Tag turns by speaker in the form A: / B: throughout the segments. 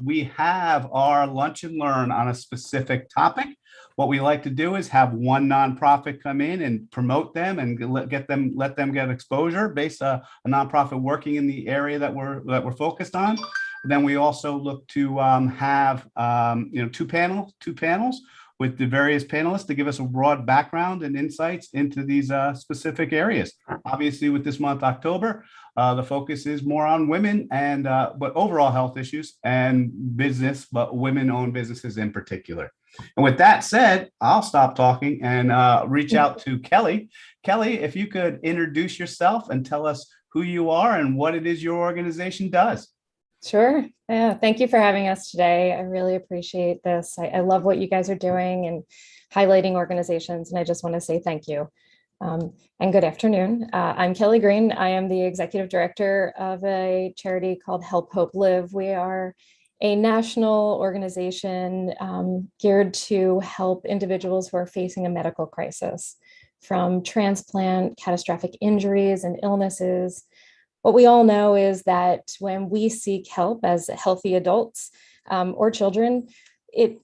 A: we have our lunch and learn on a specific topic. What we like to do is have one nonprofit come in and promote them and let them get exposure based on a nonprofit working in the area that we're focused on. Then we also look to have two panels with the various panelists to give us a broad background and insights into these specific areas. Obviously, with this month, October, the focus is more on women and but overall health issues and business, but women-owned businesses in particular. And with that said, I'll stop talking and reach out to Kelly. Kelly, if you could introduce yourself and tell us who you are and what it is your organization does.
B: Sure. Yeah. Thank you for having us today. I really appreciate this. I love what you guys are doing and highlighting organizations. And I just want to say thank you. And good afternoon. I'm Kelly Green. I am the executive director of a charity called Help Hope Live. We are a national organization geared to help individuals who are facing a medical crisis, from transplant, catastrophic injuries and illnesses. What we all know is that when we seek help as healthy adults or children,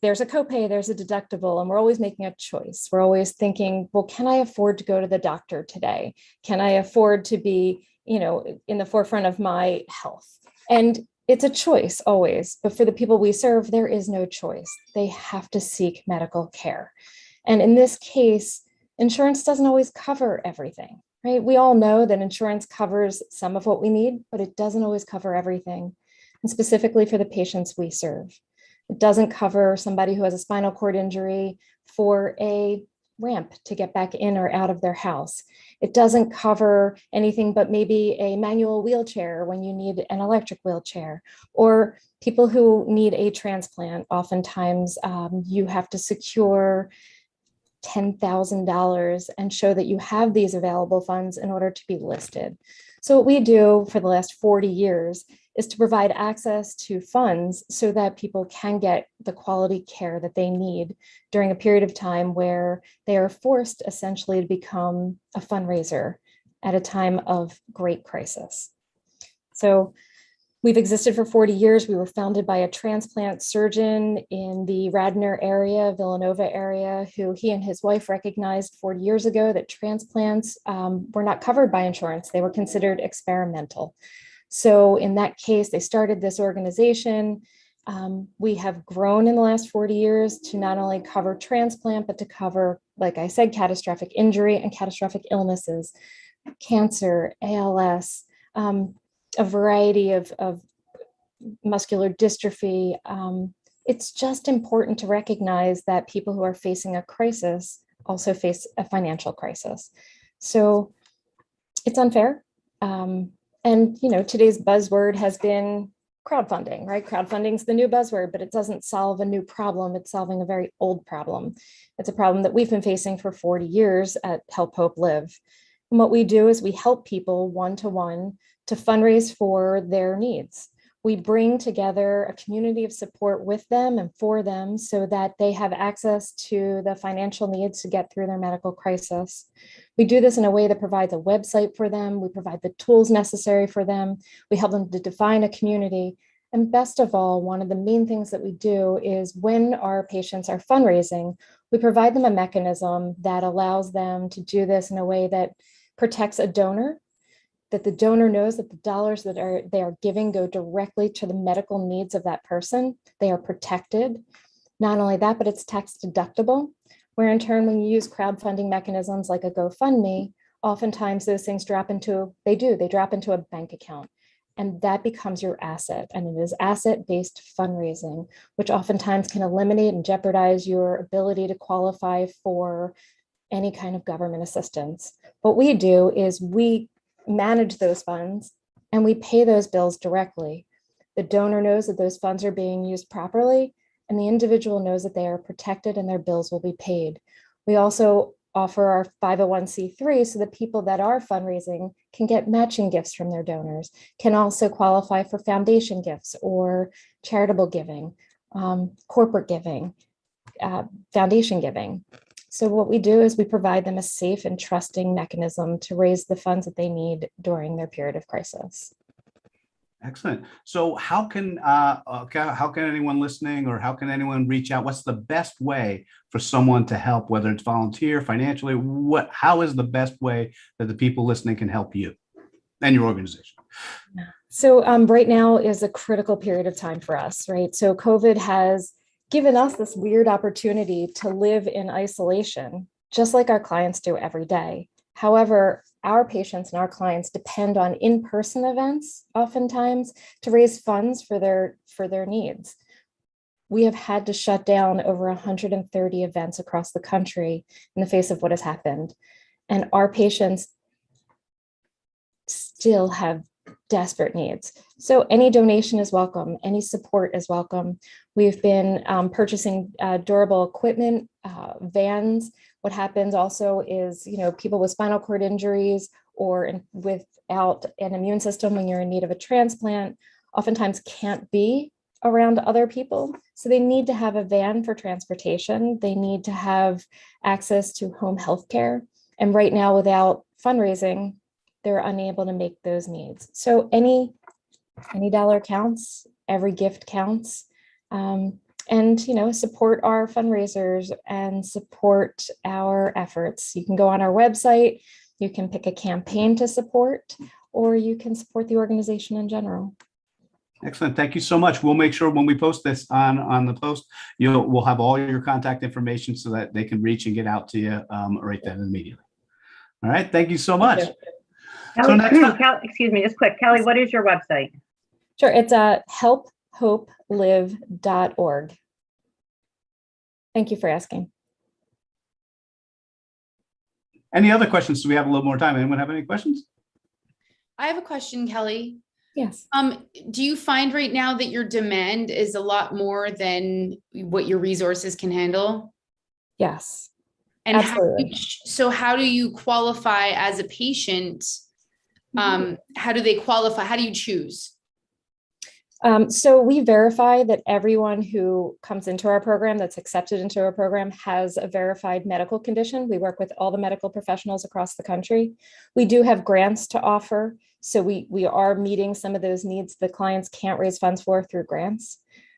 B: there's a copay, there's a deductible, and we're always making a choice. We're always thinking, well, can I afford to go to the doctor today? Can I afford to be, in the forefront of my health? And it's a choice always, but for the people we serve, there is no choice. They have to seek medical care. And in this case, insurance doesn't always cover everything. Right? We all know that insurance covers some of what we need, but it doesn't always cover everything. And specifically for the patients we serve, it doesn't cover somebody who has a spinal cord injury for a ramp to get back in or out of their house. It doesn't cover anything but maybe a manual wheelchair when you need an electric wheelchair, or people who need a transplant. Oftentimes you have to secure $10,000 and show that you have these available funds in order to be listed. So what we do for the last 40 years is to provide access to funds so that people can get the quality care that they need during a period of time where they are forced essentially to become a fundraiser at a time of great crisis. So we've existed for 40 years. We were founded by a transplant surgeon in the Radnor area, Villanova area, who he and his wife recognized 40 years ago that transplants were not covered by insurance. They were considered experimental. So in that case, they started this organization. We have grown in the last 40 years to not only cover transplant, but to cover, like I said, catastrophic injury and catastrophic illnesses, cancer, ALS, a variety of muscular dystrophy. It's just important to recognize that people who are facing a crisis also face a financial crisis. So it's unfair. And today's buzzword has been crowdfunding, right? Crowdfunding is the new buzzword, but it doesn't solve a new problem. It's solving a very old problem. It's a problem that we've been facing for 40 years at Help Hope Live. And what we do is we help people one-to-one to fundraise for their needs. We bring together a community of support with them and for them so that they have access to the financial needs to get through their medical crisis. We do this in a way that provides a website for them. We provide the tools necessary for them. We help them to define a community. And best of all, one of the main things that we do is when our patients are fundraising, we provide them a mechanism that allows them to do this in a way that protects a donor, that the donor knows that the dollars that they are giving go directly to the medical needs of that person. They are protected. Not only that, but it's tax deductible, where in turn, when you use crowdfunding mechanisms like a GoFundMe, oftentimes those things drop into a bank account. And that becomes your asset. And it is asset-based fundraising, which oftentimes can eliminate and jeopardize your ability to qualify for any kind of government assistance. What we do is we manage those funds and we pay those bills directly. The donor knows that those funds are being used properly, and the individual knows that they are protected and their bills will be paid. We also offer our 501c3 so that people that are fundraising can get matching gifts from their donors, can also qualify for foundation gifts or charitable giving, corporate giving, foundation giving. So what we do is we provide them a safe and trusting mechanism to raise the funds that they need during their period of crisis.
A: Excellent. So how can anyone listening, or how can anyone reach out? What's the best way for someone to help, whether it's volunteer, financially? How is the best way that the people listening can help you and your organization?
B: So right now is a critical period of time for us, right? So COVID has given us this weird opportunity to live in isolation, just like our clients do every day. However, our patients and our clients depend on in-person events oftentimes to raise funds for their needs. We have had to shut down over 130 events across the country in the face of what has happened. And our patients still have desperate needs. So any donation is welcome, any support is welcome. We've been purchasing durable equipment, vans. What happens also is, people with spinal cord injuries or without an immune system when you're in need of a transplant, oftentimes can't be around other people. So they need to have a van for transportation. They need to have access to home health care. And right now, without fundraising, they're unable to make those needs. So any dollar counts, every gift counts. And support our fundraisers and support our efforts. You can go on our website, you can pick a campaign to support, or you can support the organization in general.
A: Excellent. Thank you so much. We'll make sure when we post this on the post, we'll have all your contact information so that they can reach and get out to you right then immediately. All right. Thank you so much.
C: Kelly, excuse me, just quick. Kelly, what is your website?
B: Sure. It's helphopelive.org. Thank you for asking.
A: Any other questions? Do we have a little more time? Anyone have any questions?
D: I have a question, Kelly.
B: Yes.
D: Do you find right now that your demand is a lot more than what your resources can handle?
B: Yes.
D: And
B: absolutely.
D: How do you qualify as a patient? How do they qualify? How do you choose?
B: So we verify that everyone who comes into our program, that's accepted into our program, has a verified medical condition. We work with all the medical professionals across the country. We do have grants to offer. So we are meeting some of those needs the clients can't raise funds for through grants.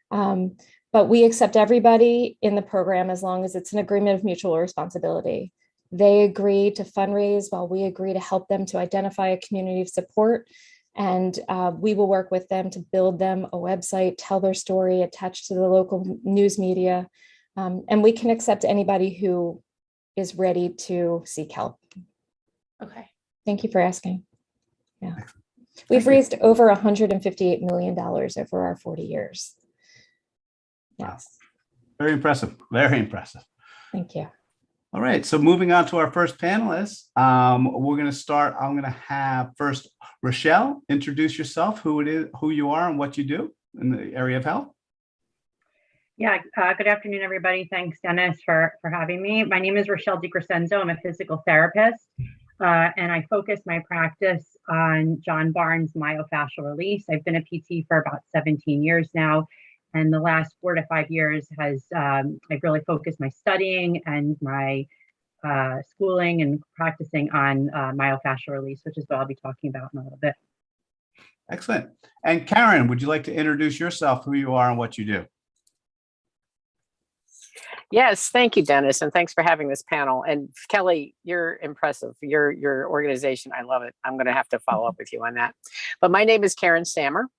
B: But we accept everybody in the program as long as it's an agreement of mutual responsibility. They agree to fundraise while we agree to help them to identify a community of support. And we will work with them to build them a website, tell their story, attach to the local news media. And we can accept anybody who is ready to seek help.
D: Okay.
B: Thank you for asking. Yeah. We've raised over $158 million over our 40 years. Yes.
A: Wow. Very impressive. Very impressive.
B: Thank you.
A: All right. So moving on to our first panelist, we're going to start. I'm going to have first Rochelle introduce yourself, who you are, and what you do in the area of health.
C: Yeah. Good afternoon, everybody. Thanks, Dennis, for having me. My name is Rochelle DiCrescenzo. I'm a physical therapist, and I focus my practice on John Barnes myofascial release. I've been a PT for about 17 years now. And the last 4 to 5 years I've really focused my studying and my schooling and practicing on myofascial release, which is what I'll be talking about in a little bit.
A: Excellent. And Karen, would you like to introduce yourself, who you are and what you do?
E: Yes, thank you, Dennis, and thanks for having this panel. And Kelly, you're impressive. Your organization, I love it. I'm going to have to follow up with you on that. But my name is Karen Sammer.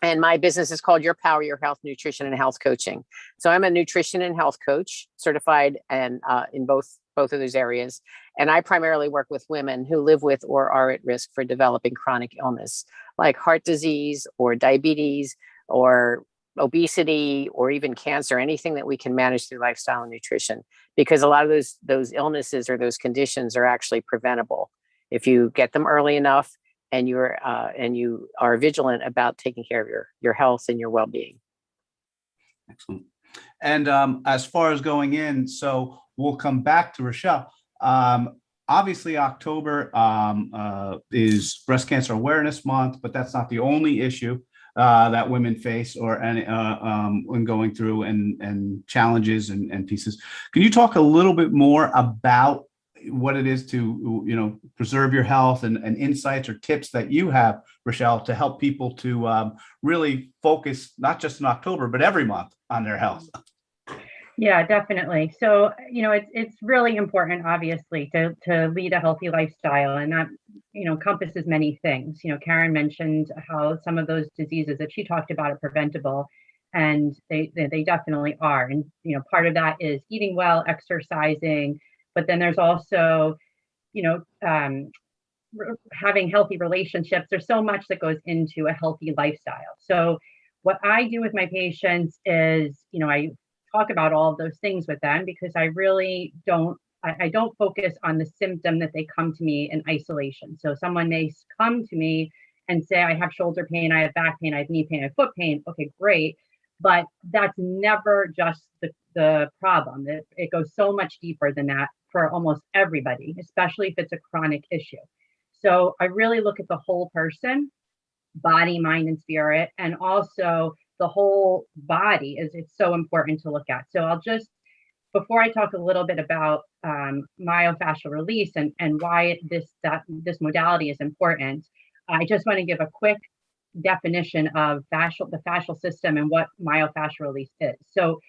E: And my business is called Your Power, Your Health, Nutrition, and Health Coaching. So I'm a nutrition and health coach, certified and in both of those areas. And I primarily work with women who live with or are at risk for developing chronic illness, like heart disease or diabetes or obesity or even cancer, anything that we can manage through lifestyle and nutrition. Because a lot of those illnesses or those conditions are actually preventable if you get them early enough. And you are vigilant about taking care of your health and your well-being. Excellent.
A: And as far as going in, so we'll come back to Rochelle. Obviously, October is Breast Cancer Awareness Month, but that's not the only issue that women face when going through and challenges and pieces. Can you talk a little bit more about what it is to, preserve your health and insights or tips that you have, Rochelle, to help people to really focus, not just in October, but every month on their health.
C: Yeah, definitely. So, it's really important, obviously, to lead a healthy lifestyle, and that, encompasses many things. Karen mentioned how some of those diseases that she talked about are preventable, and they definitely are. And, part of that is eating well, exercising, but then there's also, having healthy relationships. There's so much that goes into a healthy lifestyle. So what I do with my patients is, I talk about all of those things with them, because I really don't focus on the symptom that they come to me in isolation. So someone may come to me and say, I have shoulder pain, I have back pain, I have knee pain, I have foot pain. Okay, great. But that's never just the problem. It goes so much deeper than that for almost everybody, especially if it's a chronic issue. So I really look at the whole person, body, mind, and spirit, and also the whole body it's so important to look at. So I'll just, before I talk a little bit about myofascial release and why this modality is important, I just want to give a quick definition of the fascial system and what myofascial release is. So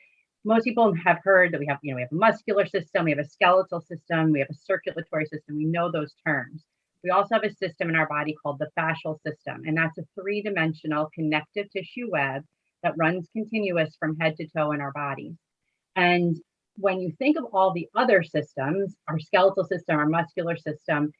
C: most people have heard that we have a muscular system, we have a skeletal system, we have a circulatory system. We know those terms. We also have a system in our body called the fascial system, and that's a three-dimensional connective tissue web that runs continuous from head to toe in our bodies. And when you think of all the other systems, our skeletal system, our muscular system,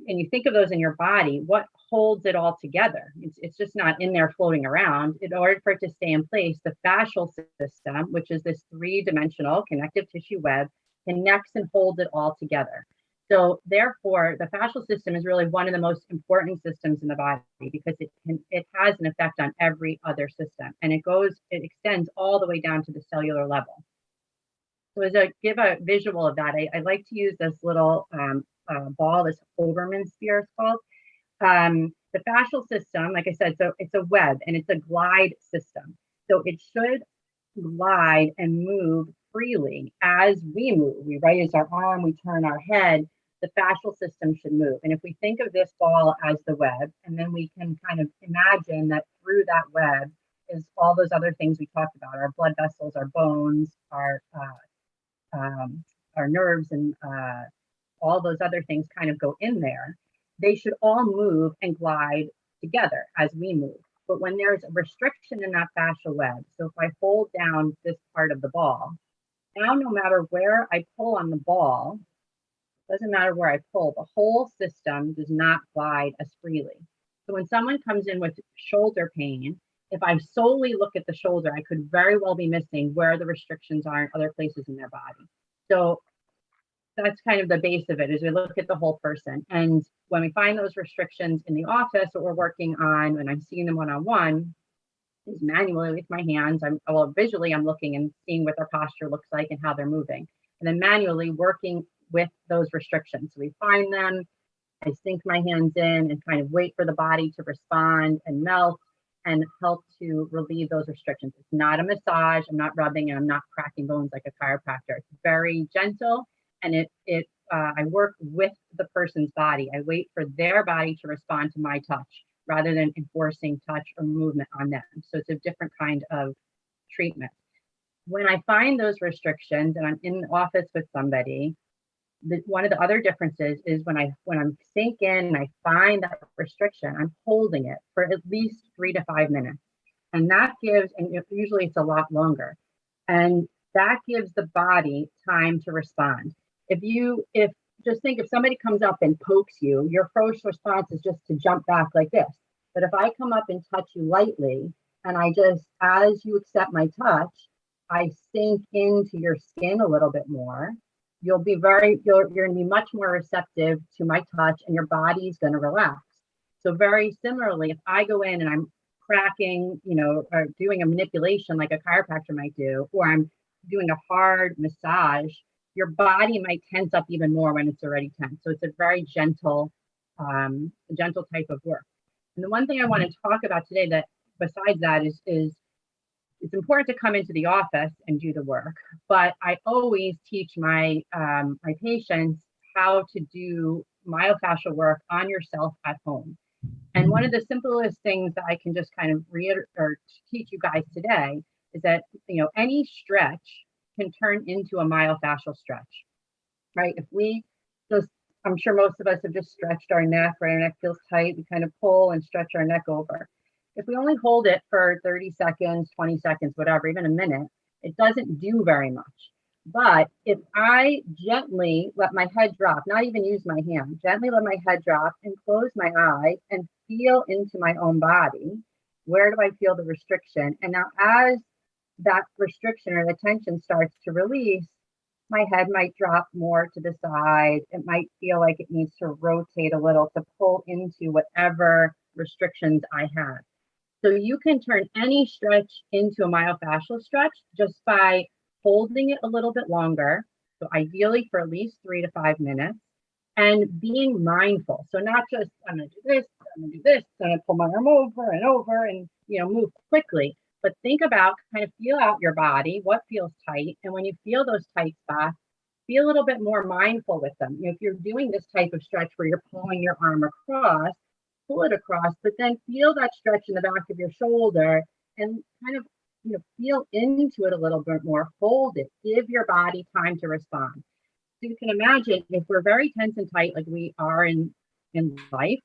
C: and you think of those in your body, what holds it all together? It's just not in there floating around. In order for it to stay in place, the fascial system, which is this three-dimensional connective tissue web, connects and holds it all together. So therefore, the fascial system is really one of the most important systems in the body, because it has an effect on every other system, and it extends all the way down to the cellular level. So as I give a visual of that, I like to use this little ball, this Overman sphere it's called. The fascial system, like I said, so it's a web and it's a glide system. So it should glide and move freely as we move. We raise our arm, we turn our head, the fascial system should move. And if we think of this ball as the web, and then we can kind of imagine that through that web is all those other things we talked about, our blood vessels, our bones, our nerves, and all those other things kind of go in there. They should all move and glide together as we move. But when there's a restriction in that fascial web, so if I hold down this part of the ball, now no matter where I pull on the ball, doesn't matter where I pull, the whole system does not glide as freely. So when someone comes in with shoulder pain, if I solely look at the shoulder, I could very well be missing where the restrictions are in other places in their body. So that's kind of the base of it, is we look at the whole person. And when we find those restrictions in the office, what we're working on, when I'm seeing them one-on-one, is manually with my hands. Visually, I'm looking and seeing what their posture looks like and how they're moving. And then manually working with those restrictions. So we find them, I sink my hands in and kind of wait for the body to respond and melt and help to relieve those restrictions. It's not a massage. I'm not rubbing and I'm not cracking bones like a chiropractor. It's very gentle, and I work with the person's body. I wait for their body to respond to my touch rather than enforcing touch or movement on them. So it's a different kind of treatment. When I find those restrictions and I'm in the office with somebody, one of the other differences is when I'm sink in and I find that restriction, I'm holding it for at least 3 to 5 minutes. And that gives, and usually it's a lot longer, and that gives the body time to respond. If somebody comes up and pokes you, your first response is just to jump back like this. But if I come up and touch you lightly, and as you accept my touch, I sink into your skin a little bit more, you're going to be much more receptive to my touch, and your body's going to relax. So very similarly, if I go in and I'm cracking, or doing a manipulation like a chiropractor might do, or I'm doing a hard massage, your body might tense up even more when it's already tense. So it's a very gentle type of work. And the one thing I want to talk about today, that besides that, is it's important to come into the office and do the work, but I always teach my patients how to do myofascial work on yourself at home. And one of the simplest things that I can just kind of reiterate or teach you guys today is that, any stretch can turn into a myofascial stretch, right? If we just, I'm sure most of us have just stretched our neck, right? Our neck feels tight. We kind of pull and stretch our neck over. If we only hold it for 30 seconds, 20 seconds, whatever, even a minute, it doesn't do very much. But if I gently let my head drop, not even use my hand, gently let my head drop and close my eyes and feel into my own body, where do I feel the restriction? And now as that restriction or the tension starts to release, my head might drop more to the side. It might feel like it needs to rotate a little to pull into whatever restrictions I have. So you can turn any stretch into a myofascial stretch just by holding it a little bit longer. So ideally for at least 3 to 5 minutes, and being mindful. So not just, I'm going to do this, I'm going to do this, I'm going to pull my arm over and move quickly. But think about, kind of feel out your body, what feels tight. And when you feel those tight spots, be a little bit more mindful with them. If you're doing this type of stretch where you're pulling your arm across, pull it across, but then feel that stretch in the back of your shoulder and kind of, feel into it a little bit more, hold it, give your body time to respond. So you can imagine if we're very tense and tight, like we are in life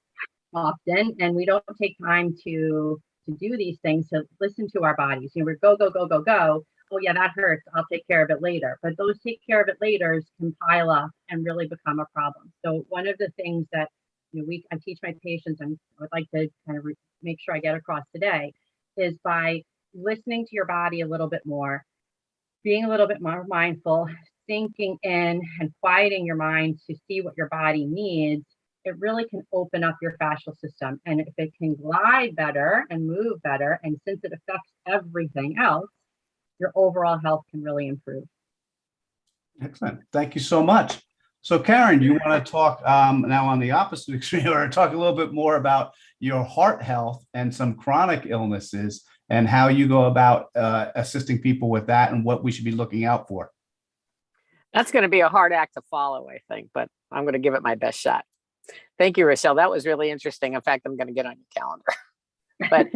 C: often, and we don't take time to do these things, to listen to our bodies. We're go, go, go, go, go. Oh yeah, that hurts. I'll take care of it later. But those take care of it laters can pile up and really become a problem. So one of the things that I teach my patients, and I would like to kind of make sure I get across today, is by listening to your body a little bit more, being a little bit more mindful, sinking in and quieting your mind to see what your body needs. It really can open up your fascial system. And if it can glide better and move better, and since it affects everything else, your overall health can really improve.
A: Excellent. Thank you so much. So Karen, do you want to talk now on the opposite extreme, or talk a little bit more about your heart health and some chronic illnesses and how you go about assisting people with that and what we should be looking out for?
E: That's going to be a hard act to follow, I think, but I'm going to give it my best shot. Thank you, Rochelle. That was really interesting. In fact, I'm going to get on your calendar. But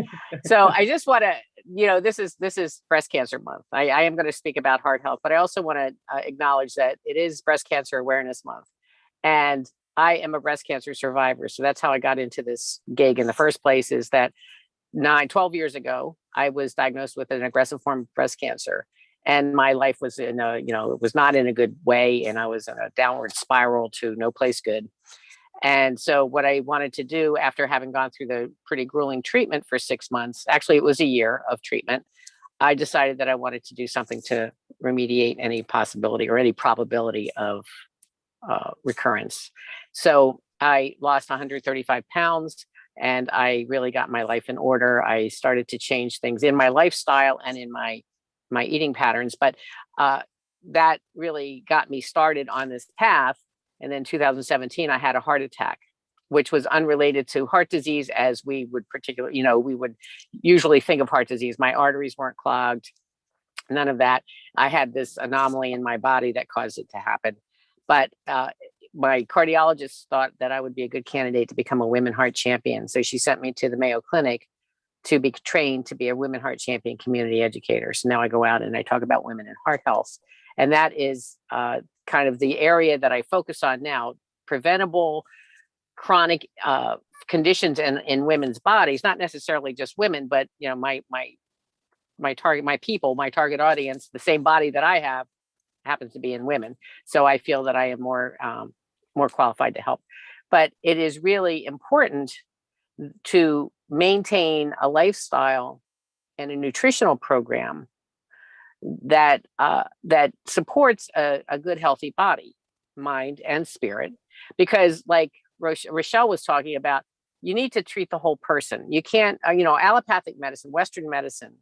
E: so I just want to, this is breast cancer month. I am going to speak about heart health, but I also want to acknowledge that it is breast cancer awareness month. And I am a breast cancer survivor. So that's how I got into this gig in the first place, is that 12 years ago, I was diagnosed with an aggressive form of breast cancer. And my life was it was not in a good way. And I was in a downward spiral to no place good. And so what I wanted to do, after having gone through the pretty grueling treatment for 6 months, actually it was a year of treatment, I decided that I wanted to do something to remediate any possibility or any probability of recurrence. So I lost 135 pounds and I really got my life in order. I started to change things in my lifestyle and in my eating patterns, but that really got me started on this path. And then 2017, I had a heart attack, which was unrelated to heart disease as we would we would usually think of heart disease. My arteries weren't clogged, none of that. I had this anomaly in my body that caused it to happen. But my cardiologist thought that I would be a good candidate to become a women heart champion. So she sent me to the Mayo Clinic to be trained to be a women heart champion community educator. So now I go out and I talk about women and heart health. And that is kind of the area that I focus on now: preventable chronic conditions in women's bodies, not necessarily just women, but my target audience, the same body that I have happens to be in women. So I feel that I am more qualified to help. But it is really important to maintain a lifestyle and a nutritional program that supports a good, healthy body, mind, and spirit. Because like Rochelle was talking about, you need to treat the whole person. You can't, allopathic medicine, Western medicine,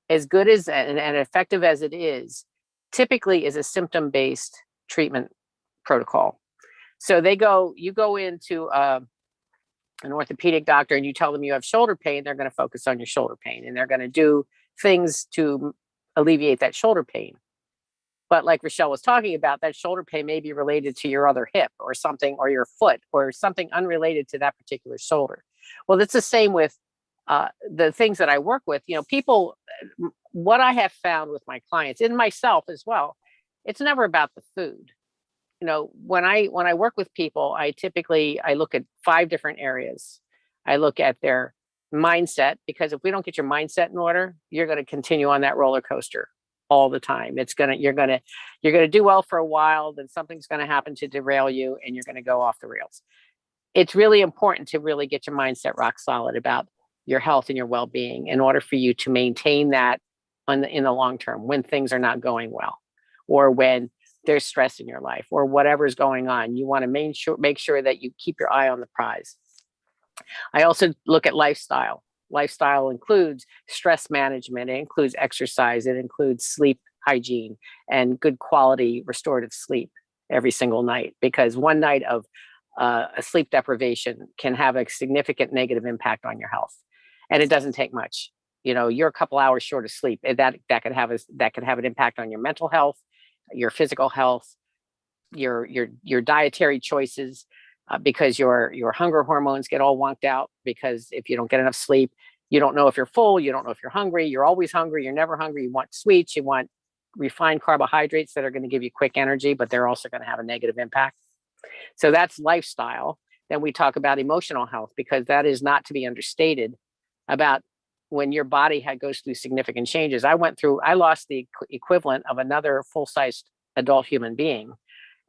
E: as good as and effective as it is, typically is a symptom-based treatment protocol. So you go into an orthopedic doctor and you tell them you have shoulder pain, they're going to focus on your shoulder pain and they're going to do things to alleviate that shoulder pain. But like Rochelle was talking about, that shoulder pain may be related to your other hip or something, or your foot, or something unrelated to that particular shoulder. Well, it's the same with the things that I work with. People, what I have found with my clients and myself as well, it's never about the food. When I work with people, I look at 5 different areas. I look at their mindset, because if we don't get your mindset in order, you're going to continue on that roller coaster all the time. You're going to do well for a while, then something's going to happen to derail you, and you're going to go off the rails. It's really important to really get your mindset rock solid about your health and your well-being in order for you to maintain that in the long term, when things are not going well, or when there's stress in your life, or whatever's going on. You want to make sure that you keep your eye on the prize. I also look at lifestyle. Lifestyle includes stress management. It includes exercise. It includes sleep hygiene and good quality restorative sleep every single night, because one night of a sleep deprivation can have a significant negative impact on your health. And it doesn't take much. You're a couple hours short of sleep. That could have an impact on your mental health, your physical health, your dietary choices, because your hunger hormones get all wonked out, because if you don't get enough sleep, you don't know if you're full, you don't know if you're hungry, you're always hungry, you're never hungry, you want sweets, you want refined carbohydrates that are going to give you quick energy, but they're also going to have a negative impact. So that's lifestyle. Then we talk about emotional health, because that is not to be understated about when your body goes through significant changes. I lost the equivalent of another full-sized adult human being.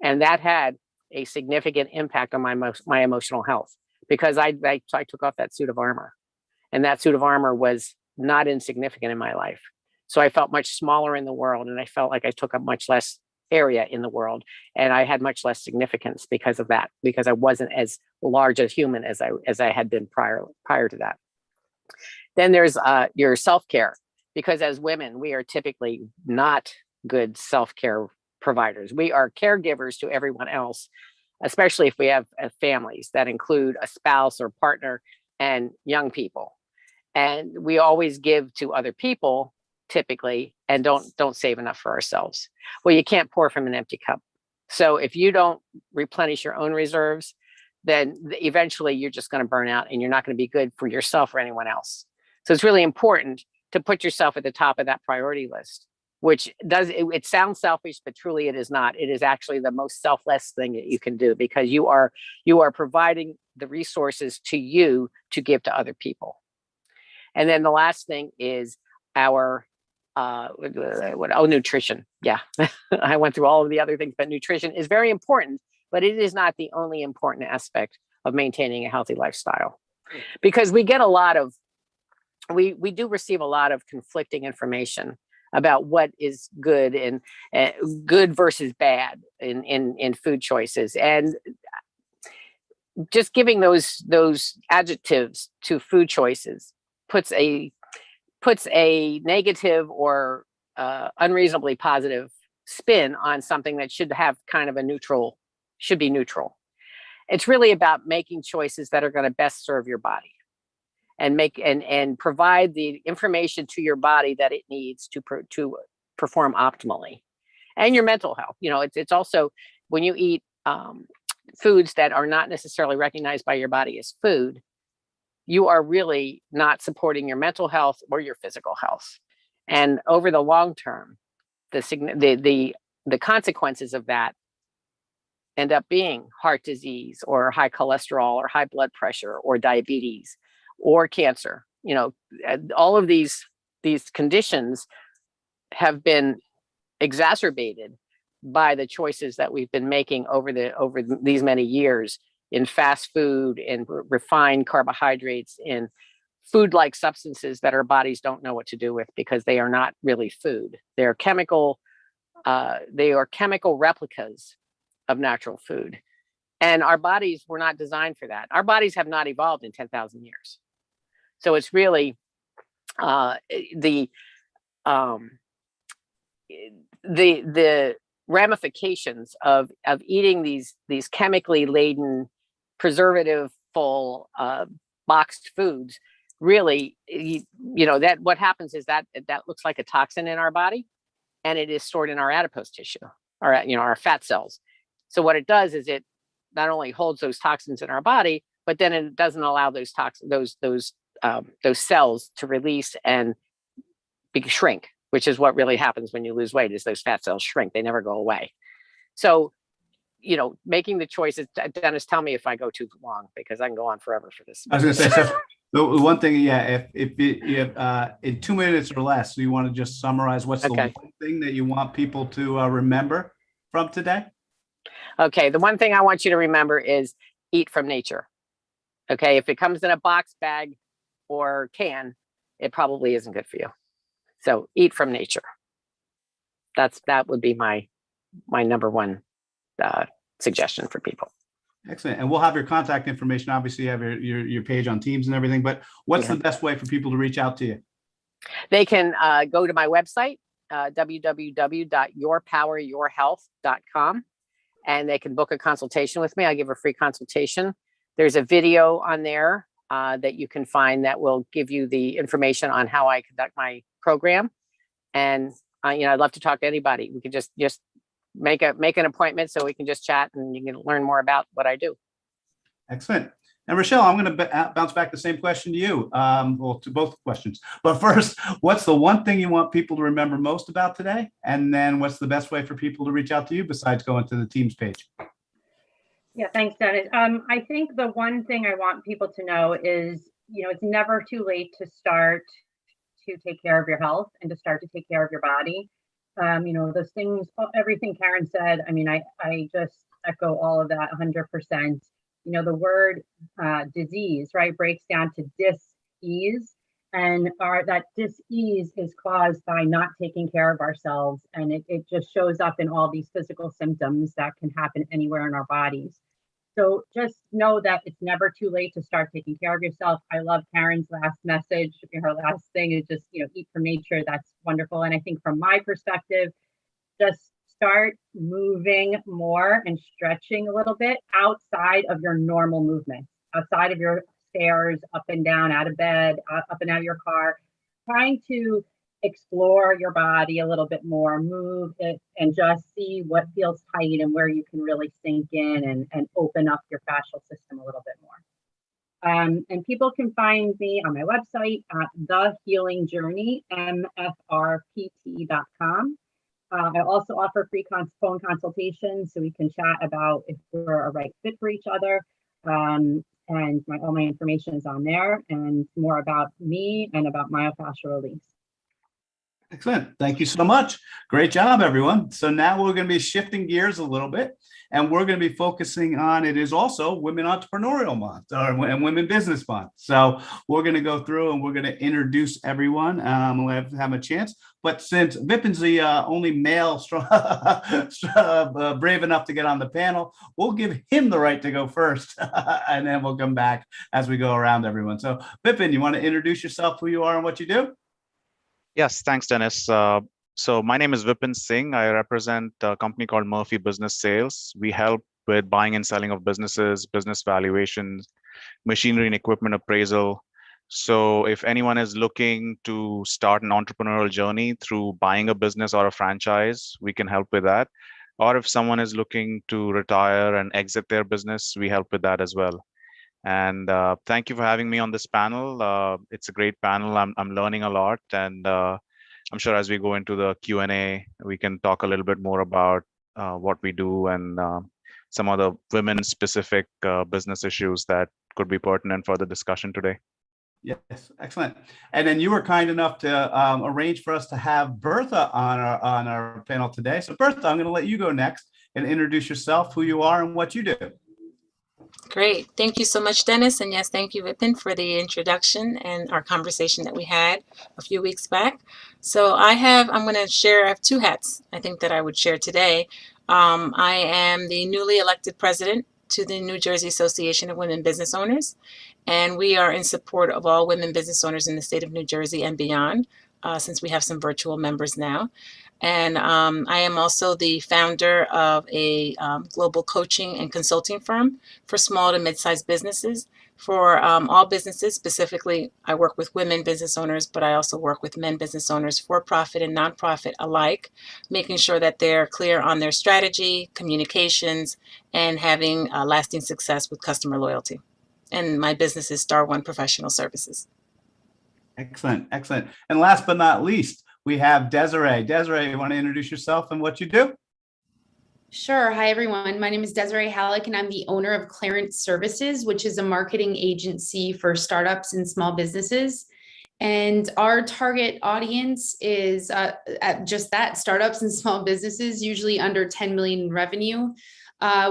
E: And that had a significant impact on my emotional health, because I took off that suit of armor, and that suit of armor was not insignificant in my life. So I felt much smaller in the world, and I felt like I took up much less area in the world, and I had much less significance because of that, because I wasn't as large a human as I had been prior to that. Then there's your self-care, because as women, we are typically not good self-care providers. We are caregivers to everyone else, especially if we have families that include a spouse or partner and young people. And we always give to other people typically, and don't save enough for ourselves. Well, you can't pour from an empty cup. So if you don't replenish your own reserves, then eventually you're just going to burn out, and you're not going to be good for yourself or anyone else. So it's really important to put yourself at the top of that priority list, which it sounds selfish, but truly it is not. It is actually the most selfless thing that you can do, because you are providing the resources to you to give to other people. And then the last thing is our nutrition. Yeah, I went through all of the other things, but nutrition is very important, but it is not the only important aspect of maintaining a healthy lifestyle, because we get we do receive a lot of conflicting information about what is good and good versus bad in food choices. And just giving those adjectives to food choices puts a negative or unreasonably positive spin on something that should have kind of should be neutral. It's really about making choices that are going to best serve your body, and provide the information to your body that it needs to perform optimally. And your mental health. It's also, when you eat foods that are not necessarily recognized by your body as food, you are really not supporting your mental health or your physical health. And over the long term, the consequences of that end up being heart disease, or high cholesterol, or high blood pressure, or diabetes, or cancer. All of these conditions have been exacerbated by the choices that we've been making over these many years in fast food, in refined carbohydrates, in food-like substances that our bodies don't know what to do with, because they are not really food. They are chemical replicas of natural food. And our bodies were not designed for that. Our bodies have not evolved in 10,000 years. So it's really the ramifications of eating these chemically laden, preservative full boxed foods. Really, that what happens is that looks like a toxin in our body, and it is stored in our adipose tissue, our fat cells. So what it does is it not only holds those toxins in our body, but then it doesn't allow those cells to release and shrink, which is what really happens when you lose weight, is those fat cells shrink. They never go away. So, making the choices. Dennis, tell me if I go too long, because I can go on forever for this.
A: I was going to say, so the one thing, if you have in 2 minutes or less, so you want to just summarize what's the one thing that you want people to remember from today?
E: Okay, the one thing I want you to remember is eat from nature. Okay, if it comes in a box, bag, or can, it probably isn't good for you. So eat from nature. That would be my number one suggestion for people.
A: Excellent. And we'll have your contact information. Obviously, you have your page on Teams and everything, but what's the best way for people to reach out to you?
E: They can go to my website, www.yourpoweryourhealth.com, and they can book a consultation with me. I give a free consultation. There's a video on there that you can find that will give you the information on how I conduct my program. And I'd love to talk to anybody. We can just make an appointment so we can just chat and you can learn more about what I do.
A: Excellent. And Rochelle, I'm going to bounce back the same question to you, well, to both questions. But first, what's the one thing you want people to remember most about today? And then what's the best way for people to reach out to you besides going to the Teams page?
C: Yeah, thanks, Dennis. I think the one thing I want people to know is, it's never too late to start to take care of your health and to start to take care of your body. Those things, everything Karen said, I just echo all of that 100%. The word disease, right, breaks down to dis-ease. And that dis-ease is caused by not taking care of ourselves. And it just shows up in all these physical symptoms that can happen anywhere in our bodies. So just know that it's never too late to start taking care of yourself. I love Karen's last message. Her last thing is just, eat from nature. That's wonderful. And I think from my perspective, just start moving more and stretching a little bit outside of your normal movement, outside of your stairs, up and down, out of bed, up and out of your car, trying to explore your body a little bit more, move it, and just see what feels tight and where you can really sink in and open up your fascial system a little bit more. And people can find me on my website at The Healing Journey, mfrpt.com. I also offer free phone consultations so we can chat about if we're a right fit for each other. And all my information is on there, and more about me and about myofascial release.
A: Excellent. Thank you so much. Great job, everyone. So now we're going to be shifting gears a little bit, and we're going to be focusing on, it is also Women Entrepreneurial Month and Women Business Month. So we're going to go through and we're going to introduce everyone. We'll have a chance. But since Vipin's the only male brave enough to get on the panel, we'll give him the right to go first, and then we'll come back as we go around everyone. So Vipin, you want to introduce yourself, who you are and what you do?
F: Yes, thanks, Dennis. So my name is Vipin Singh. I represent a company called Murphy Business Sales. We help with buying and selling of businesses, business valuations, machinery and equipment appraisal. So if anyone is looking to start an entrepreneurial journey through buying a business or a franchise, we can help with that. Or if someone is looking to retire and exit their business, we help with that as well. And thank you for having me on this panel. It's a great panel. I'm learning a lot, and I'm sure as we go into the Q&A, we can talk a little bit more about what we do and some of the women-specific business issues that could be pertinent for the discussion today.
A: Yes, excellent. And then you were kind enough to arrange for us to have Bertha on our panel today. So Bertha, I'm going to let you go next and introduce yourself, who you are, and what you do.
G: Great. Thank you so much, Dennis. And yes, thank you, Vipin, for the introduction and our conversation that we had a few weeks back. So I have two hats, I think, that I would share today. I am the newly elected president to the New Jersey Association of Women Business Owners, and we are in support of all women business owners in the state of New Jersey and beyond, since we have some virtual members now. And I am also the founder of a global coaching and consulting firm for small to mid-sized businesses, for all businesses. Specifically, I work with women business owners, but I also work with men business owners, for-profit and nonprofit alike, making sure that they're clear on their strategy, communications, and having lasting success with customer loyalty. And my business is Star One Professional Services.
A: Excellent, excellent. And last but not least, we have Desiree. Desiree, you want to introduce yourself and what you do?
D: Sure. Hi, everyone. My name is Desiree Halleck, and I'm the owner of Clarence Services, which is a marketing agency for startups and small businesses. And our target audience is at just that, startups and small businesses, usually under 10 million in revenue.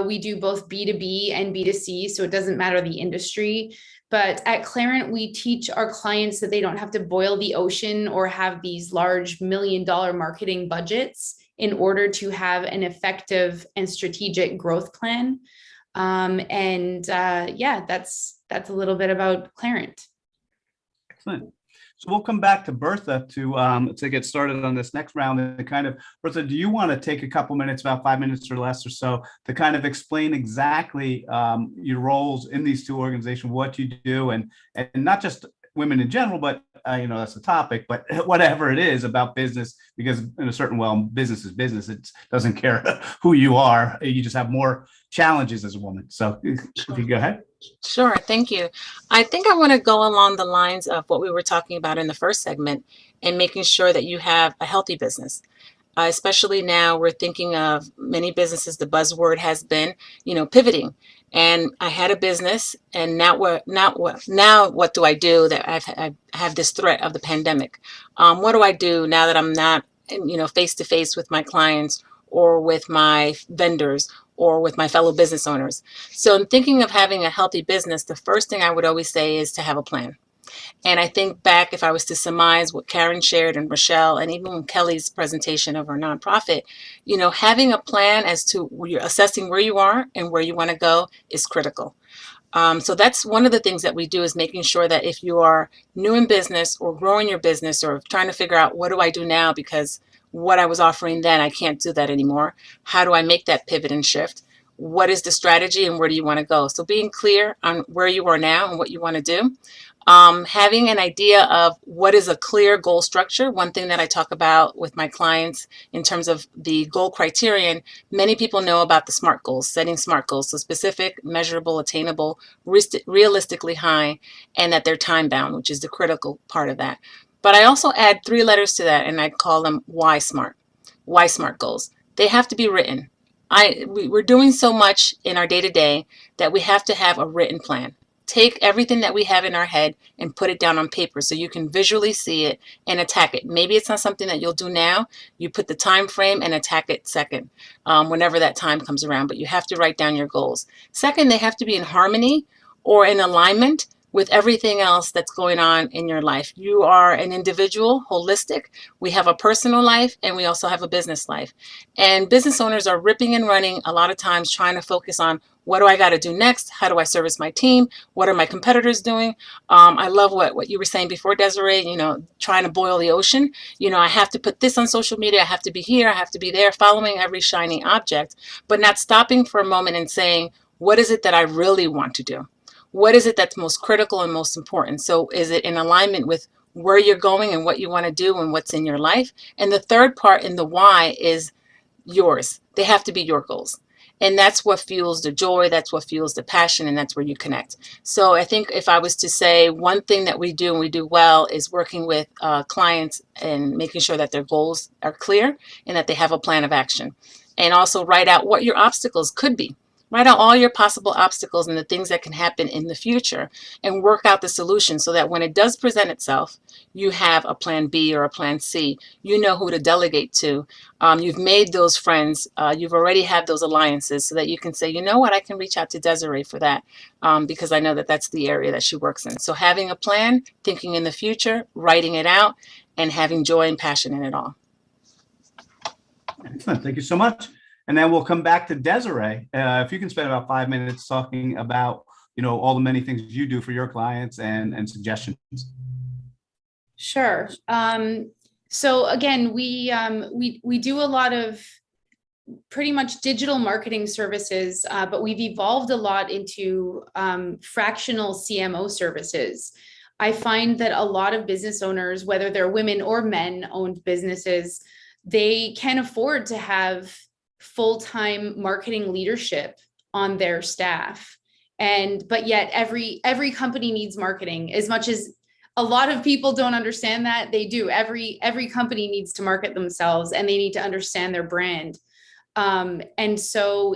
D: We do both B2B and B2C, so it doesn't matter the industry. But at Clarent, we teach our clients that they don't have to boil the ocean or have these large $1 million marketing budgets in order to have an effective and strategic growth plan. Yeah, that's a little bit about Clarent.
A: Excellent. So we'll come back to Bertha to get started on this next round. And kind of, Bertha, do you want to take a couple minutes, about 5 minutes or less or so, to kind of explain exactly your roles in these two organizations, what you do, and not just women in general, but that's the topic, but whatever it is about business, because in a certain way, business is business. It doesn't care who you are. You just have more challenges as a woman. So if you go ahead.
G: Sure, thank you. I think I want to go along the lines of what we were talking about in the first segment and making sure that you have a healthy business. Especially now we're thinking of many businesses, the buzzword has been, pivoting. And I had a business, and now what do I do that I have this threat of the pandemic? What do I do now that I'm not, face to face with my clients or with my vendors or with my fellow business owners? So in thinking of having a healthy business, the first thing I would always say is to have a plan. And I think back, if I was to surmise what Karen shared and Rochelle, and even Kelly's presentation of our nonprofit, having a plan as to you're assessing where you are and where you want to go is critical. So that's one of the things that we do, is making sure that if you are new in business or growing your business or trying to figure out what do I do now, because what I was offering then, I can't do that anymore. How do I make that pivot and shift? What is the strategy and where do you want to go? So being clear on where you are now and what you want to do. Having an idea of what is a clear goal structure. One thing that I talk about with my clients in terms of the goal criterion, many people know about the SMART goals, setting SMART goals. So specific, measurable, attainable, realistically high, and that they're time bound, which is the critical part of that. But I also add 3 letters to that, and I call them why SMART. Why SMART goals. They have to be written. We're doing so much in our day-to-day that we have to have a written plan. Take everything that we have in our head and put it down on paper so you can visually see it and attack it. Maybe it's not something that you'll do now. You put the time frame and attack it second, whenever that time comes around. But you have to write down your goals. Second, they have to be in harmony or in alignment with everything else that's going on in your life. You are an individual, holistic. We have a personal life and we also have a business life. And business owners are ripping and running a lot of times trying to focus on, what do I got to do next? How do I service my team? What are my competitors doing? I love what you were saying before, Desiree, trying to boil the ocean. I have to put this on social media. I have to be here. I have to be there, following every shiny object, but not stopping for a moment and saying, what is it that I really want to do? What is it that's most critical and most important? So is it in alignment with where you're going and what you want to do and what's in your life? And the third part in the why is yours. They have to be your goals. And that's what fuels the joy, that's what fuels the passion, and that's where you connect. So I think if I was to say one thing that we do and we do well is working with clients and making sure that their goals are clear and that they have a plan of action. And also write out what your obstacles could be. Write out all your possible obstacles and the things that can happen in the future and work out the solution so that when it does present itself, you have a plan B or a plan C. You know who to delegate to. You've made those friends. You've already had those alliances so that you can say, you know what, I can reach out to Desiree for that because I know that that's the area that she works in. So having a plan, thinking in the future, writing it out, and having joy and passion in it all.
A: Excellent. Thank you so much. And then we'll come back to Desiree. If you can spend about 5 minutes talking about, all the many things you do for your clients and suggestions.
D: Sure. So again, we do a lot of pretty much digital marketing services, but we've evolved a lot into fractional CMO services. I find that a lot of business owners, whether they're women or men owned businesses, they can afford to have full-time marketing leadership on their staff. But yet every company needs marketing. As much as a lot of people don't understand that, they do. Every company needs to market themselves, and they need to understand their brand. And so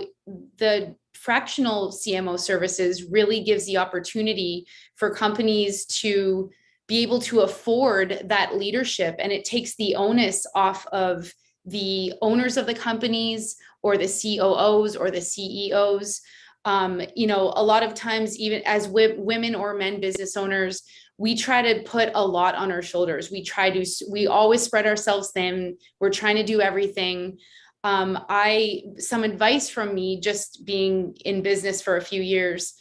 D: the fractional CMO services really gives the opportunity for companies to be able to afford that leadership, and it takes the onus off of the owners of the companies or the COOs or the CEOs. A lot of times, even as women or men business owners, we try to put a lot on our shoulders. We always spread ourselves thin. We're trying to do everything. Some advice from me, just being in business for a few years,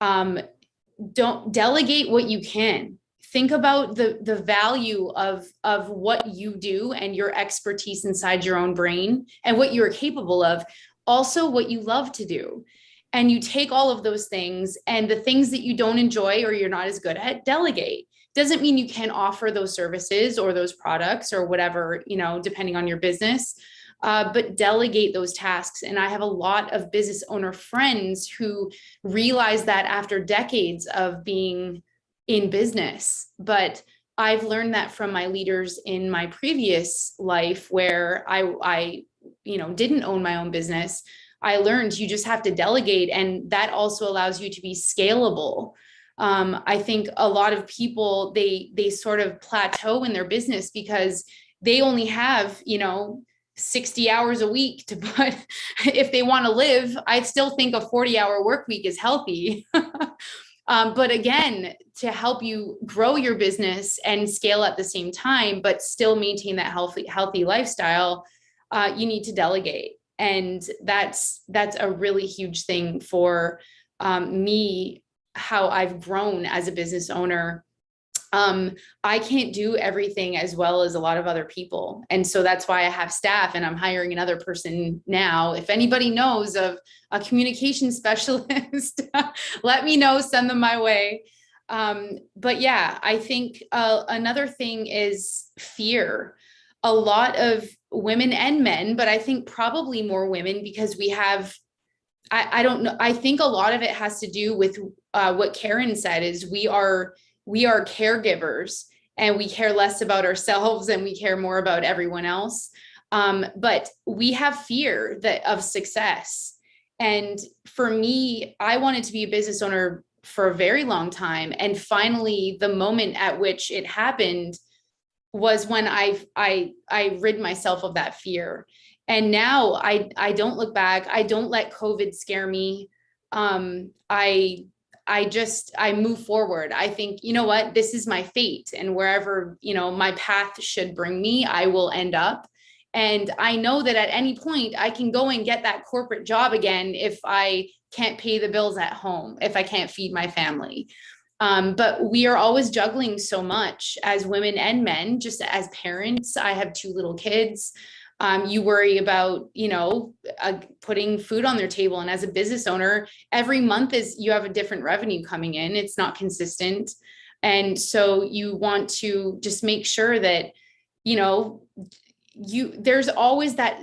D: don't delegate what you can. Think about the value of what you do and your expertise inside your own brain and what you're capable of, also what you love to do. And you take all of those things, and the things that you don't enjoy or you're not as good at, delegate. Doesn't mean you can't offer those services or those products or whatever, depending on your business. But delegate those tasks. And I have a lot of business owner friends who realize that after decades of being in business. But I've learned that from my leaders in my previous life, where I didn't own my own business. I learned you just have to delegate, and that also allows you to be scalable. I think a lot of people, they sort of plateau in their business because they only have, 60 hours a week to put, if they want to live. I still think a 40-hour work week is healthy. But again, to help you grow your business and scale at the same time, but still maintain that healthy lifestyle, you need to delegate. And that's a really huge thing for me, how I've grown as a business owner. I can't do everything as well as a lot of other people. And so that's why I have staff, and I'm hiring another person now. If anybody knows of a communication specialist, let me know, send them my way. But yeah, I think another thing is fear. A lot of women and men, but I think probably more women, because we have, I don't know, I think a lot of it has to do with what Karen said, is we are caregivers, and we care less about ourselves and we care more about everyone else. But we have fear of success. And for me, I wanted to be a business owner for a very long time. And finally, the moment at which it happened was when I rid myself of that fear. And now I don't look back. I don't let COVID scare me. I move forward. I think, you know what, this is my fate, and wherever, my path should bring me, I will end up. And I know that at any point I can go and get that corporate job again if I can't pay the bills at home, if I can't feed my family. But we are always juggling so much as women and men. Just as parents, I have 2 little kids. You worry about, putting food on their table. And as a business owner, every month you have a different revenue coming in. It's not consistent. And so you want to just make sure that, there's always that,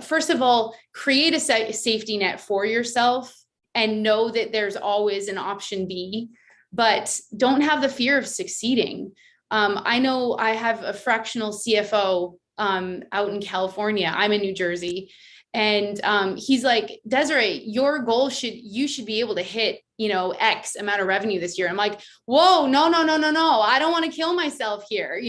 D: first of all, create a safety net for yourself and know that there's always an option B, but don't have the fear of succeeding. I know I have a fractional CFO out in California. I'm in New Jersey. And he's like, Desiree, your goal you should be able to hit, X amount of revenue this year. I'm like, whoa, no. I don't want to kill myself here,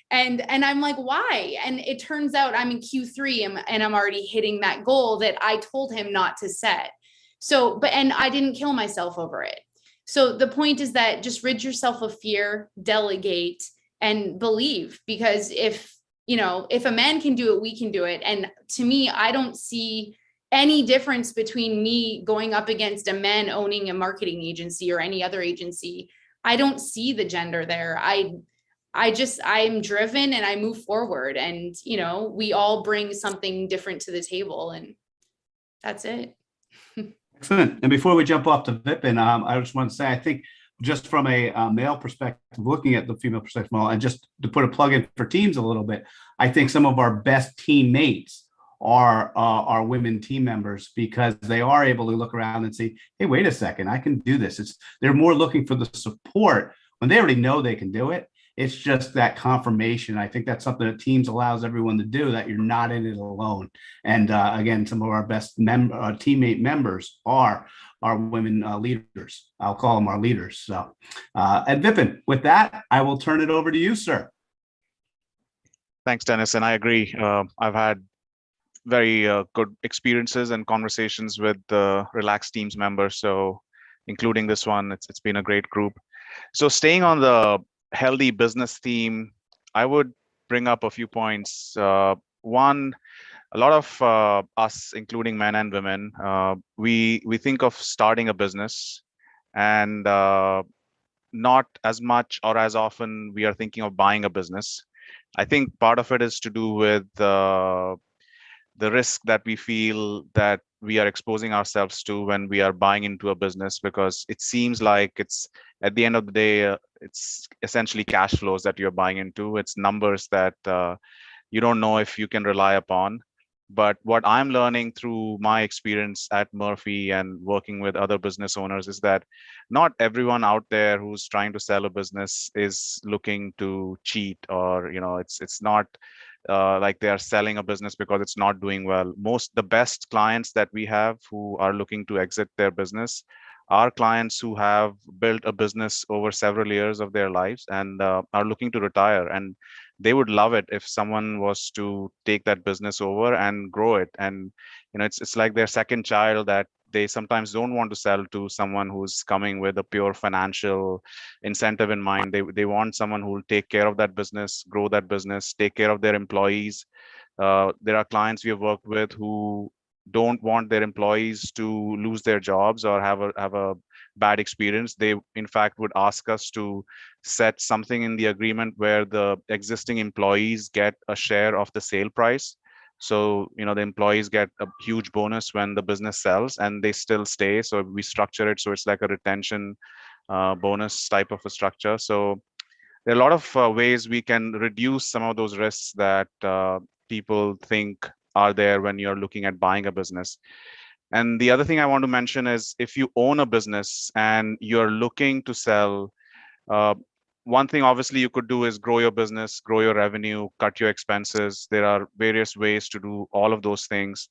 D: And I'm like, why? And it turns out I'm in Q3 and I'm already hitting that goal that I told him not to set. So, and I didn't kill myself over it. So the point is that just rid yourself of fear, delegate, and believe, because if a man can do it, we can do it. And to me, I don't see any difference between me going up against a man owning a marketing agency or any other agency. I don't see the gender there. I'm driven and I move forward, and, you know, we all bring something different to the table, and that's it.
A: Excellent. And before we jump off to Vipin, I just want to say, I think just from a male perspective, looking at the female perspective model, and just to put a plug in for teams a little bit, I think some of our best teammates are women team members, because they are able to look around and see, hey, wait a second, I can do this. They're more looking for the support when they already know they can do it. It's just that confirmation. I think that's something that teams allows everyone to do, that you're not in it alone. And again, some of our best teammate members are women leaders. I'll call them our leaders. So, and Vipin, with that, I will turn it over to you, sir.
F: Thanks, Dennis. And I agree. I've had very good experiences and conversations with the Relaxed Teams members. So including this one, it's been a great group. So staying on the healthy business theme, I would bring up a few points. One, a lot of us, including men and women, we think of starting a business, and not as much or as often we are thinking of buying a business. I think part of it is to do with the risk that we feel that we are exposing ourselves to when we are buying into a business, because it seems like it's, at the end of the day, it's essentially cash flows that you're buying into. It's numbers that you don't know if you can rely upon. But what I'm learning through my experience at Murphy and working with other business owners is that not everyone out there who's trying to sell a business is looking to cheat, or, you know, it's not like they are selling a business because it's not doing well. The best clients that we have who are looking to exit their business are clients who have built a business over several years of their lives and are looking to retire, and they would love it if someone was to take that business over and grow it. And, you know, it's like their second child that they sometimes don't want to sell to someone who's coming with a pure financial incentive in mind. They want someone who will take care of that business, grow that business, take care of their employees. There are clients we have worked with who don't want their employees to lose their jobs or have a bad experience. They, in fact, would ask us to set something in the agreement where the existing employees get a share of the sale price. So, you know, the employees get a huge bonus when the business sells and they still stay. So we structure it so it's like a retention bonus type of a structure. So there are a lot of ways we can reduce some of those risks that people think are there when you're looking at buying a business. And the other thing I want to mention is, if you own a business and you're looking to sell, one thing obviously you could do is grow your business, grow your revenue, cut your expenses. There are various ways to do all of those things.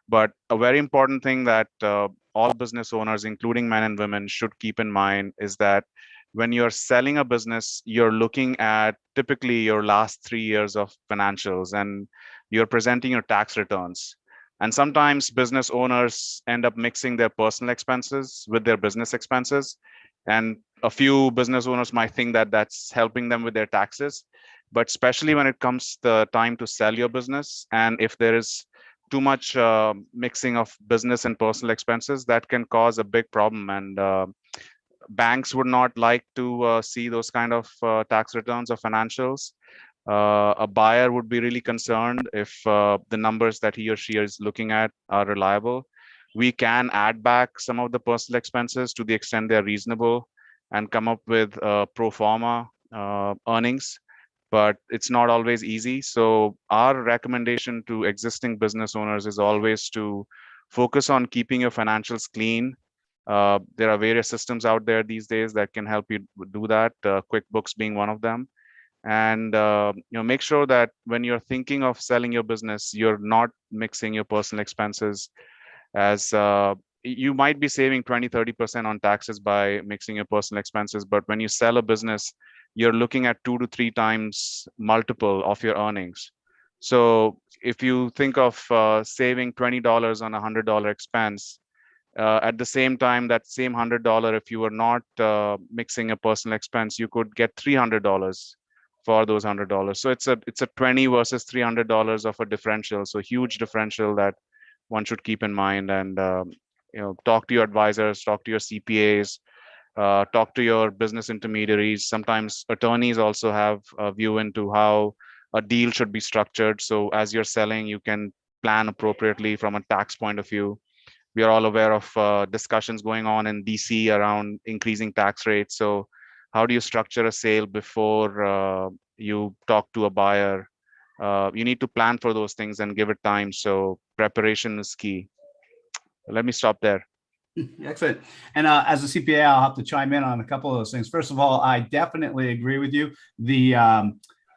F: But a very important thing that all business owners, including men and women, should keep in mind is that when you're selling a business, you're looking at typically your last 3 years of financials, and you're presenting your tax returns. And sometimes business owners end up mixing their personal expenses with their business expenses. And a few business owners might think that that's helping them with their taxes. But especially when it comes the time to sell your business, and if there is too much mixing of business and personal expenses, that can cause a big problem. And banks would not like to see those kind of tax returns or financials. A buyer would be really concerned if the numbers that he or she is looking at are reliable. We can add back some of the personal expenses to the extent they're reasonable and come up with pro forma earnings, but it's not always easy. So our recommendation to existing business owners is always to focus on keeping your financials clean. There are various systems out there these days that can help you do that, QuickBooks being one of them. And make sure that when you're thinking of selling your business, you're not mixing your personal expenses, as you might be saving 20-30% on taxes by mixing your personal expenses. But when you sell a business, you're looking at 2 to 3 times multiple of your earnings. So if you think of saving $20 on a $100 expense, at the same time, that same $100, if you were not mixing a personal expense, you could get $300 for those $100. So it's a 20 versus $300 of a differential. So huge differential that one should keep in mind. And talk to your advisors, talk to your CPAs, talk to your business intermediaries. Sometimes attorneys also have a view into how a deal should be structured. So as you're selling, you can plan appropriately from a tax point of view. We are all aware of discussions going on in DC around increasing tax rates. So how do you structure a sale before you talk to a buyer? You need to plan for those things and give it time. So preparation is key. Let me stop there.
A: Excellent. And as a CPA, I'll have to chime in on a couple of those things. First of all, I definitely agree with you. The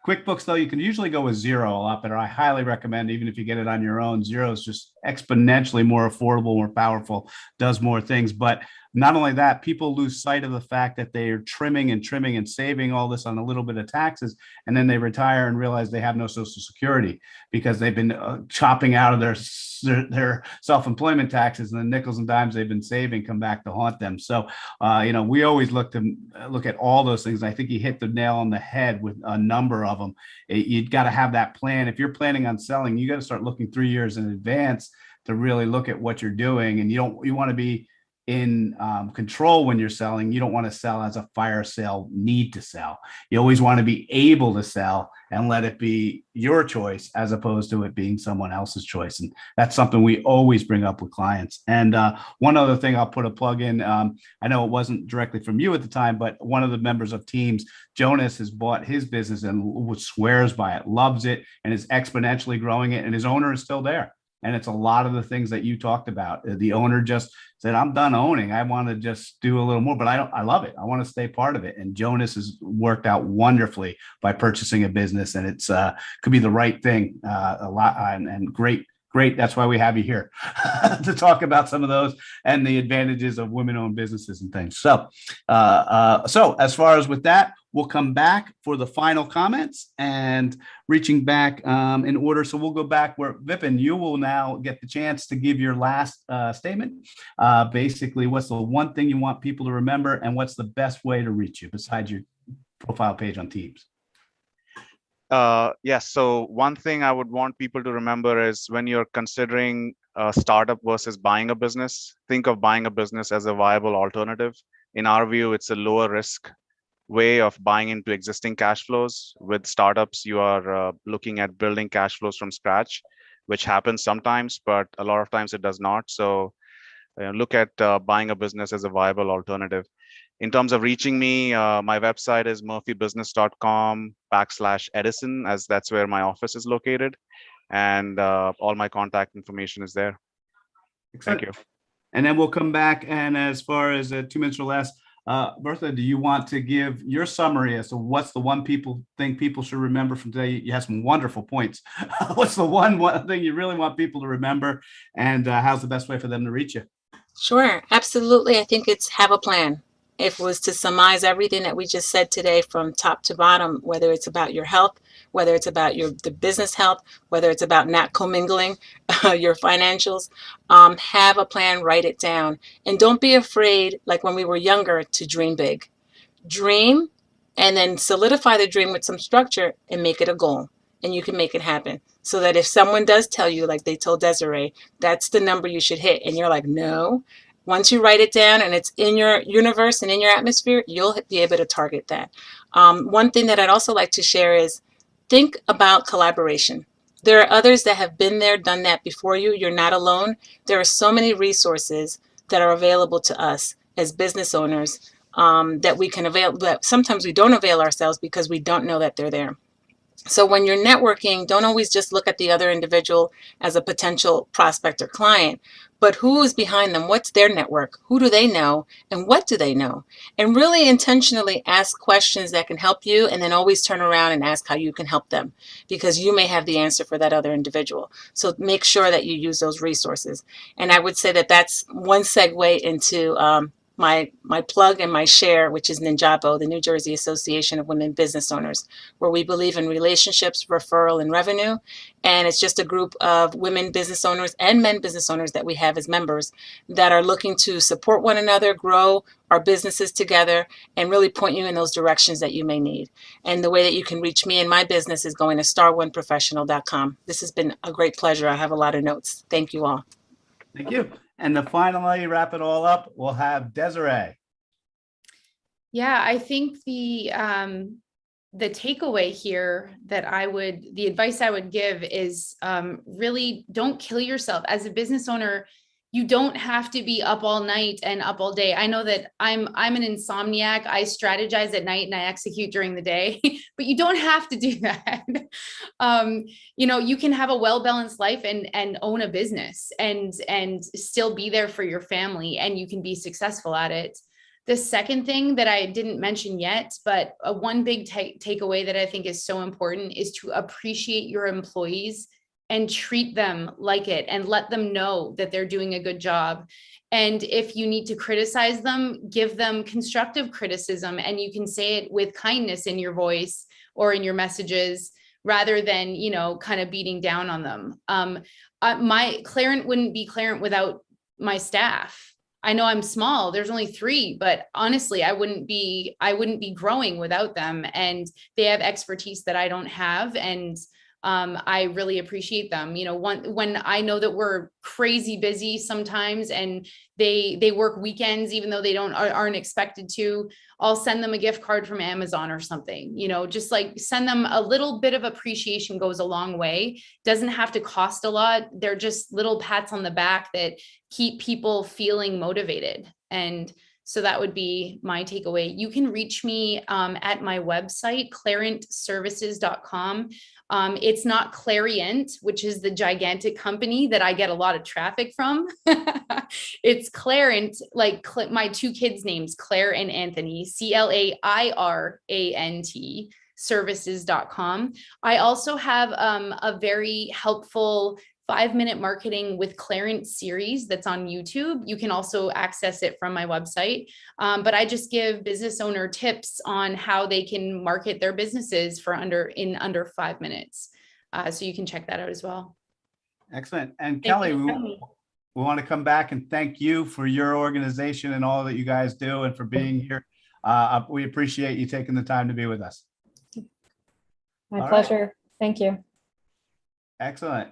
A: QuickBooks, though, you can usually go with Zero a lot better. I highly recommend, even if you get it on your own, Zero is just exponentially more affordable, more powerful, does more things. But not only that, people lose sight of the fact that they are trimming and saving all this on a little bit of taxes, and then they retire and realize they have no Social Security because they've been chopping out of their self-employment taxes, and the nickels and dimes they've been saving come back to haunt them. So, we always look at all those things. I think you hit the nail on the head with a number of them. You've got to have that plan. If you're planning on selling, you got to start looking 3 years in advance to really look at what you're doing. And you want to be in control when you're selling. You don't want to sell as a fire sale need to sell. You always want to be able to sell and let it be your choice as opposed to it being someone else's choice. And that's something we always bring up with clients. And one other thing I'll put a plug in. I know it wasn't directly from you at the time, but one of the members of Teams, Jonas, has bought his business and swears by it, loves it, and is exponentially growing it. And his owner is still there. And it's a lot of the things that you talked about. The owner just said, I'm done owning. I want to just do a little more, but I love it. I want to stay part of it. And Jonas has worked out wonderfully by purchasing a business, and it's could be the right thing a lot and great. That's why we have you here to talk about some of those and the advantages of women-owned businesses and things. So as far as with that, we'll come back for the final comments and reaching back in order. So we'll go back where Vipin, you will now get the chance to give your last statement. Basically, what's the one thing you want people to remember, and what's the best way to reach you besides your profile page on Teams?
F: Yes. So one thing I would want people to remember is when you're considering a startup versus buying a business, think of buying a business as a viable alternative. In our view, it's a lower risk way of buying into existing cash flows. With startups, you are looking at building cash flows from scratch, which happens sometimes, but a lot of times it does not. So look at buying a business as a viable alternative. In terms of reaching me, my website is murphybusiness.com/Edison, as that's where my office is located. And all my contact information is there. Thank you.
A: And then we'll come back. And as far as 2 minutes or less, Bertha, do you want to give your summary as to what's the one thing people should remember from today? You have some wonderful points. What's the one thing you really want people to remember, and how's the best way for them to reach you?
G: Sure, absolutely. I think it's have a plan. If it was to surmise everything that we just said today from top to bottom, whether it's about your health, whether it's about the business health, whether it's about not commingling your financials, have a plan, write it down. And don't be afraid, like when we were younger, to dream big. Dream and then solidify the dream with some structure and make it a goal. And you can make it happen. So that if someone does tell you, like they told Desiree, that's the number you should hit, and you're like, no. Once you write it down and it's in your universe and in your atmosphere, you'll be able to target that. One thing that I'd also like to share is think about collaboration. There are others that have been there, done that before you. You're not alone. There are so many resources that are available to us as business owners that we can avail, that sometimes we don't avail ourselves because we don't know that they're there. So when you're networking, don't always just look at the other individual as a potential prospect or client, but who is behind them? What's their network? Who do they know? And what do they know? And really intentionally ask questions that can help you, and then always turn around and ask how you can help them, because you may have the answer for that other individual. So make sure that you use those resources. And I would say that that's one segue into my plug and my share, which is NNJABO, the New Jersey Association of Women Business Owners, where we believe in relationships, referral, and revenue. And it's just a group of women business owners and men business owners that we have as members that are looking to support one another, grow our businesses together, and really point you in those directions that you may need. And the way that you can reach me and my business is going to star1professional.com. This has been a great pleasure. I have a lot of notes. Thank you all.
A: Thank you. And to finally wrap it all up, we'll have Desiree.
D: Yeah, I think the takeaway here that the advice I would give is really don't kill yourself. As a business owner, you don't have to be up all night and up all day. I know that I'm an insomniac. I strategize at night and I execute during the day, but you don't have to do that. You can have a well-balanced life and own a business and still be there for your family, and you can be successful at it. The second thing that I didn't mention yet, but one big takeaway that I think is so important is to appreciate your employees and treat them like it and let them know that they're doing a good job. And if you need to criticize them, give them constructive criticism, and you can say it with kindness in your voice or in your messages rather than, kind of beating down on them. My Clarent wouldn't be Clarent without my staff. I know I'm small, there's only 3, but honestly, I wouldn't be growing without them. And they have expertise that I don't have. And I really appreciate them. When I know that we're crazy busy sometimes and they work weekends, even though they aren't expected to, I'll send them a gift card from Amazon or something, just like send them a little bit of appreciation goes a long way. Doesn't have to cost a lot. They're just little pats on the back that keep people feeling motivated. And so that would be my takeaway. You can reach me at my website, clarentservices.com. It's not Clarient, which is the gigantic company that I get a lot of traffic from. It's Clarent, like my 2 kids' names, Claire and Anthony, CLAIRANT, services.com. I also have a very helpful 5-minute marketing with Clarent series that's on YouTube. You can also access it from my website. But I just give business owner tips on how they can market their businesses in under 5 minutes. So you can check that out as well.
A: Excellent. And
D: Thank
A: Kelly,
D: you for having me.
A: we want to come back and thank you for your organization and all that you guys do and for being here. We appreciate you taking the time to be with us.
B: My
A: All
B: pleasure. Thank you.
A: Excellent.